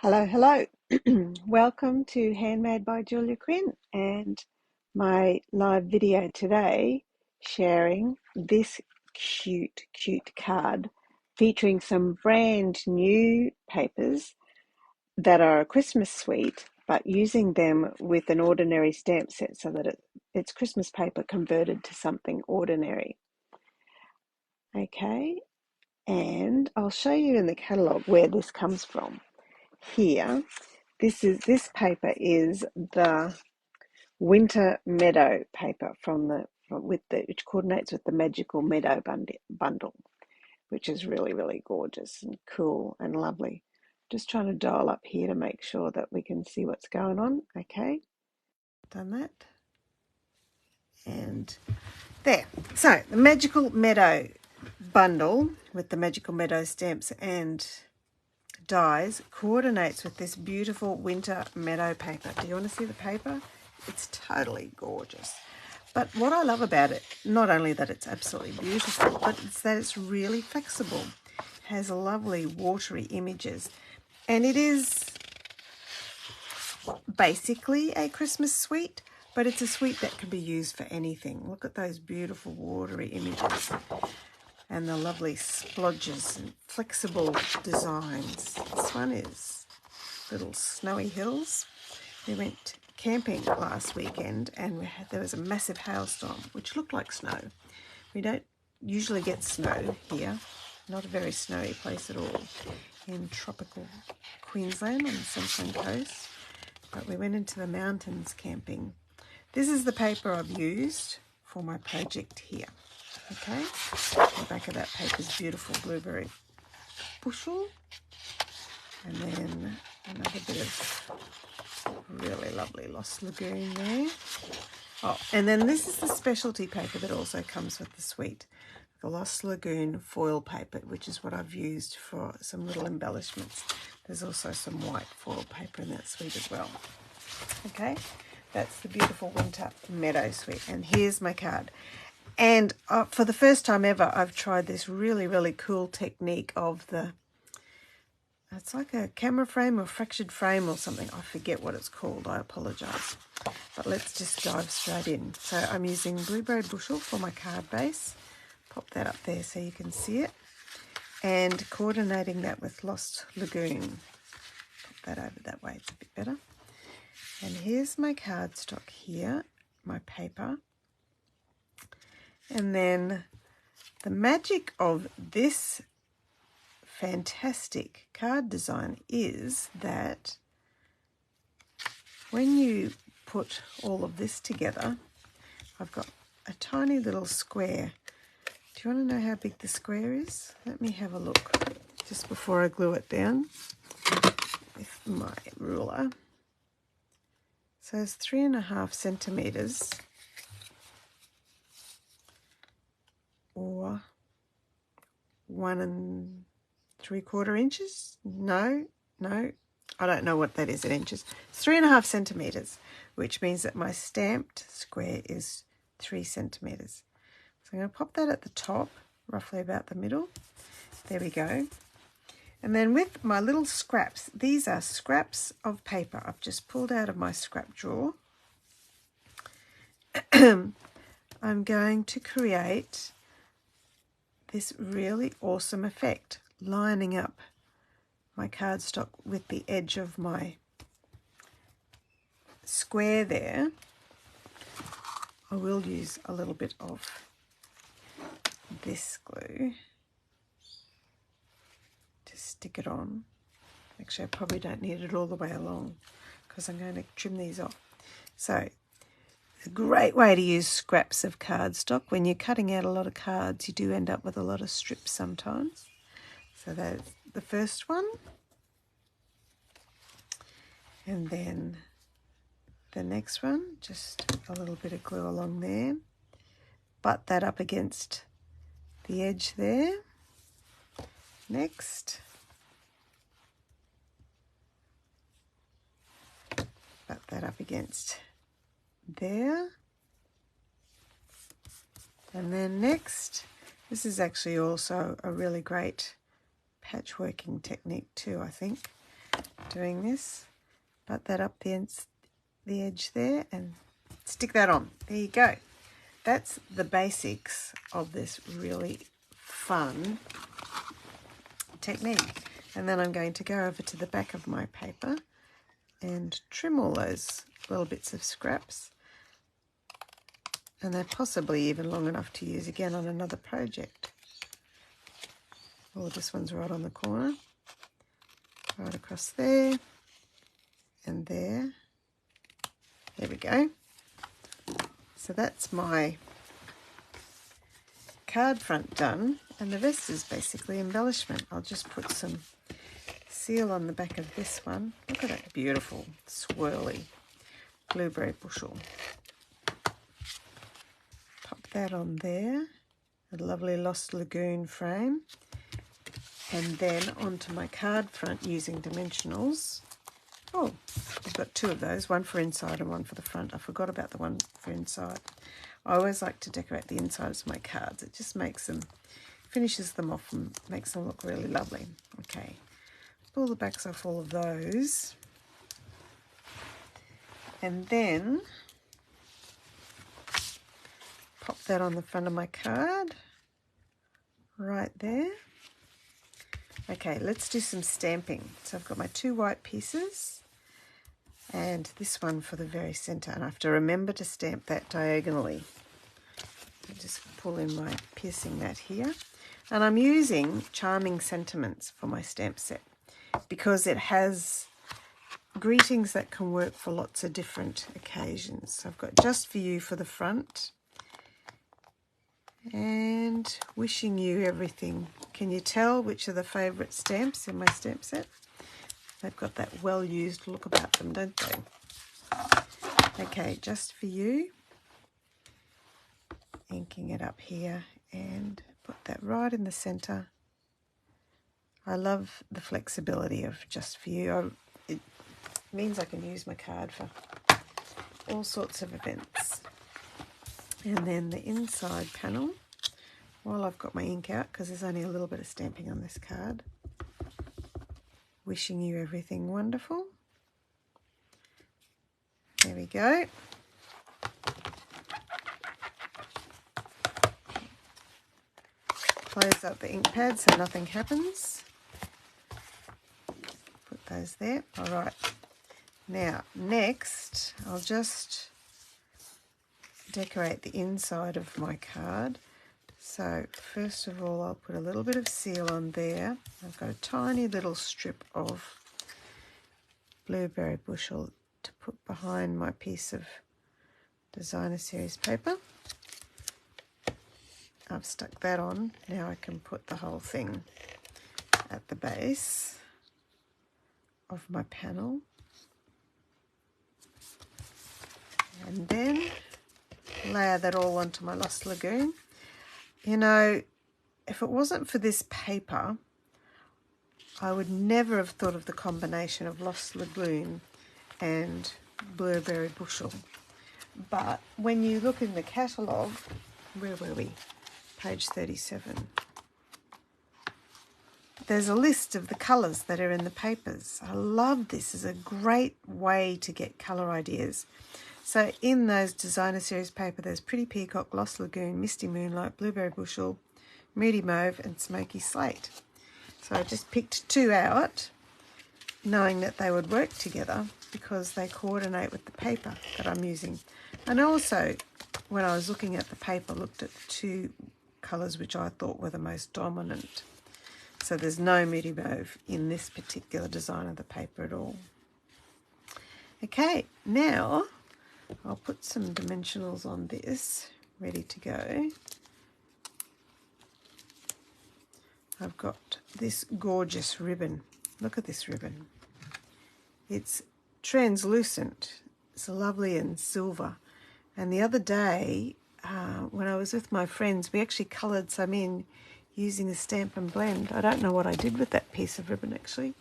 Hello. Welcome to Handmade by Julia Quinn and my live video today sharing this cute card featuring some brand new papers that are a Christmas suite, but using them with an ordinary stamp set so that it's Christmas paper converted to something ordinary. Okay, and I'll show you in the catalogue where this comes from. Here, this paper is the Winter Meadow paper which coordinates with the Magical Meadow bundle, which is really gorgeous and cool and lovely. Just trying to dial up here to make sure that we can see what's going on. Okay, done that. And there. So the Magical Meadow bundle with the Magical Meadow stamps and dies coordinates with this beautiful Winter Meadow paper. Do you want to see the paper? It's totally gorgeous. But what I love about it, not only that it's absolutely beautiful, but it's that it's really flexible. It has lovely watery images. And it is basically a Christmas suite, but it's a suite that can be used for anything. Look at those beautiful watery images and the lovely splodges and flexible designs. This one is little snowy hills. We went camping last weekend and there was a massive hailstorm which looked like snow. We don't usually get snow here, not a very snowy place at all in tropical Queensland on the Sunshine Coast, but we went into the mountains camping. This is the paper I've used for my project here. Okay, the back of that paper is beautiful blueberry bushel, and then another bit of really lovely Lost Lagoon there. Oh, and then this is the specialty paper that also comes with the suite, the Lost Lagoon foil paper, which is what I've used for some little embellishments. There's also some white foil paper in that suite as well. Okay, that's the beautiful Winter Meadow suite, and here's my card. And for the first time ever, I've tried this really cool technique of it's like a camera frame or fractured frame or something. I forget what it's called. I apologise. But let's just dive straight in. So I'm using Blueberry Bushel for my card base. Pop that up there so you can see it. And coordinating that with Lost Lagoon. Pop that over that way. It's a bit better. And here's my cardstock here, my paper. And then the magic of this fantastic card design is that when you put all of this together, I've got a tiny little square. Do you want to know how big the square is? Let me have a look just before I glue it down with my ruler. So it's 3.5 centimetres. Or 1 3/4 inches? No, I don't know what that is in inches. It's 3.5 centimetres, which means that my stamped square is 3 centimetres. So I'm going to pop that at the top, roughly about the middle. There we go. And then with my little scraps, these are scraps of paper I've just pulled out of my scrap drawer. I'm going to create this really awesome effect, lining up my cardstock with the edge of my square there. I will use a little bit of this glue to stick it on. Actually, I probably don't need it all the way along because I'm going to trim these off. So a great way to use scraps of cardstock. When you're cutting out a lot of cards, you do end up with a lot of strips sometimes. So that's the first one. And then the next one, just a little bit of glue along there. Butt that up against the edge there. Next. Butt that up against there. And then next, this is actually also a really great patchworking technique too, I think. doing this. Butt that up the edge there and stick that on. There you go. That's the basics of this really fun technique. And then I'm going to go over to the back of my paper and trim all those little bits of scraps. And they're possibly even long enough to use again on another project. Oh, this one's right on the corner. Right across there and there. There we go. So that's my card front done, and the rest is basically embellishment. I'll just put some seal on the back of this one. Look at that beautiful swirly blueberry bushel. Pop that on there, a lovely Lost Lagoon frame, and then onto my card front using dimensionals. Oh, I've got two of those, one for inside and one for the front. I forgot about the one for inside. I always like to decorate the insides of my cards. It just makes them, finishes them off and makes them look really lovely. Okay, pull the backs off all of those. And then pop that on the front of my card, right there. Okay, let's do some stamping. So I've got my two white pieces and this one for the very center, and I have to remember to stamp that diagonally. I'll just pull in my piercing mat here, and I'm using Charming Sentiments for my stamp set because it has greetings that can work for lots of different occasions. So I've got Just For You for the front and Wishing You Everything. Can you tell which are the favourite stamps in my stamp set? They've got that well-used look about them, don't they? Okay, Just For You. Inking it up here and put that right in the centre. I love the flexibility of Just For You. It means I can use my card for all sorts of events. And then the inside panel, while I've got my ink out, because there's only a little bit of stamping on this card. Wishing You Everything Wonderful. There we go. Close up the ink pad so nothing happens. Put those there. All right. Now, next, I'll just decorate the inside of my card. So first of all, I'll put a little bit of seal on there. I've got a tiny little strip of blueberry bushel to put behind my piece of designer series paper. I've stuck that on. Now I can put the whole thing at the base of my panel. And then layer that all onto my Lost Lagoon. You know, if it wasn't for this paper, I would never have thought of the combination of Lost Lagoon and blueberry bushel. But when you look in the catalogue, where were we? Page 37. There's a list of the colours that are in the papers. I love this. It's a great way to get colour ideas. So in those designer series paper, there's Pretty Peacock, Lost Lagoon, Misty Moonlight, Blueberry Bushel, Moody Mauve and Smoky Slate. So I just picked two out, knowing that they would work together because they coordinate with the paper that I'm using. And also, when I was looking at the paper, looked at two colours which I thought were the most dominant. So there's no Moody Mauve in this particular design of the paper at all. Okay, now I'll put some dimensionals on this, ready to go. I've got this gorgeous ribbon. Look at this ribbon. It's translucent. It's lovely and silver. And the other day, when I was with my friends, we actually coloured some in using a Stamp and Blend. I don't know what I did with that piece of ribbon actually,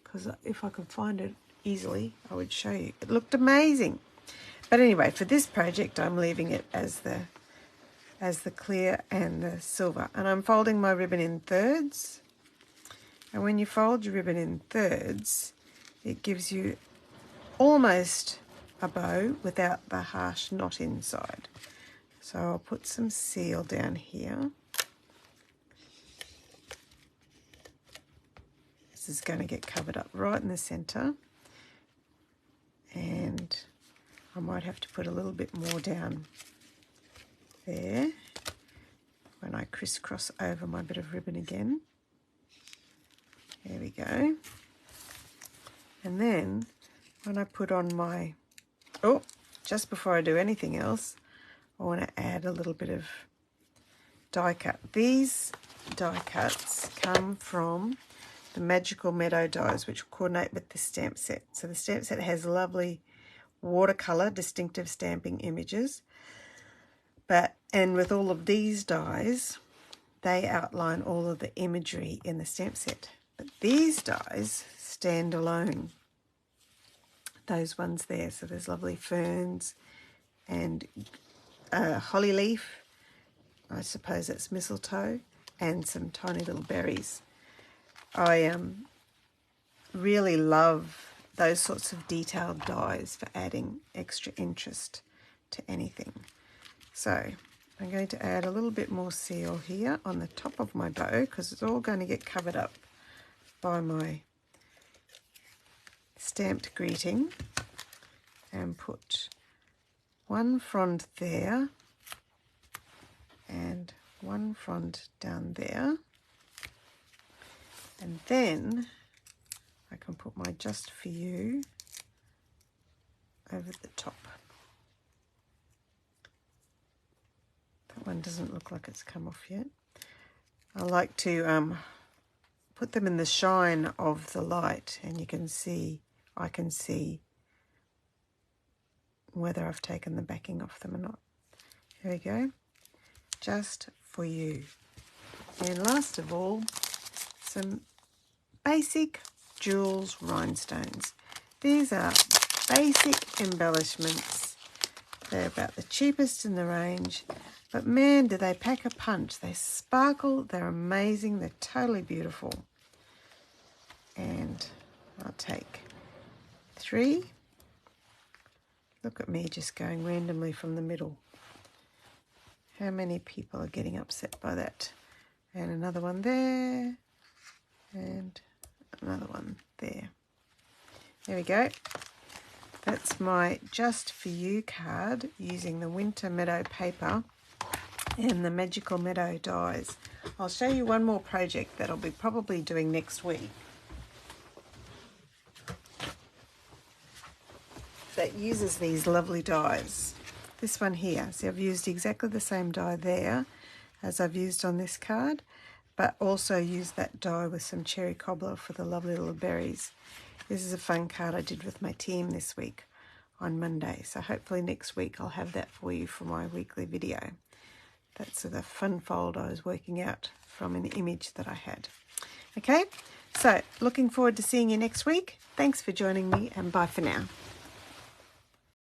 because if I could find it easily, I would show you. It looked amazing. But anyway, for this project, I'm leaving it as the clear and the silver. And I'm folding my ribbon in thirds. And when you fold your ribbon in thirds, It gives you almost a bow without the harsh knot inside. So I'll put some seal down here. This is going to get covered up right in the center. And I might have to put a little bit more down there when I crisscross over my bit of ribbon again. There we go. And then when I put on my, just before I do anything else, I want to add a little bit of die cut. These die cuts come from the Magical Meadow dies, which coordinate with the stamp set. So the stamp set has lovely watercolor distinctive stamping images, and with all of these dies, they outline all of the imagery in the stamp set. But these dies stand alone. Those ones there, so there's lovely ferns and holly leaf, I suppose that's mistletoe, and some tiny little berries. I really love those sorts of detailed dies for adding extra interest to anything. So I'm going to add a little bit more seal here on the top of my bow, because it's all going to get covered up by my stamped greeting, and put one frond there and one frond down there, and then I can put my Just For You over the top. That one doesn't look like it's come off yet. I like to put them in the shine of the light, and you can see, I can see whether I've taken the backing off them or not. Here we go. Just For You. And last of all, some basic Jules rhinestones. These are basic embellishments. They're about the cheapest in the range, but man, do they pack a punch. They sparkle, they're amazing, they're totally beautiful. And I'll take 3. Look at me just going randomly from the middle. How many people are getting upset by that? And another one there, and another one there. There we go. That's my Just For You card using the Winter Meadow paper and the Magical Meadow dies. I'll show you one more project that I'll be probably doing next week that uses these lovely dies. This one here, see, I've used exactly the same die there as I've used on this card, but also used that die with some cherry cobbler for the lovely little berries. This is a fun card I did with my team this week on Monday, so hopefully next week I'll have that for you for my weekly video. That's the fun fold I was working out from an image that I had. Okay, so looking forward to seeing you next week. Thanks for joining me, and bye for now.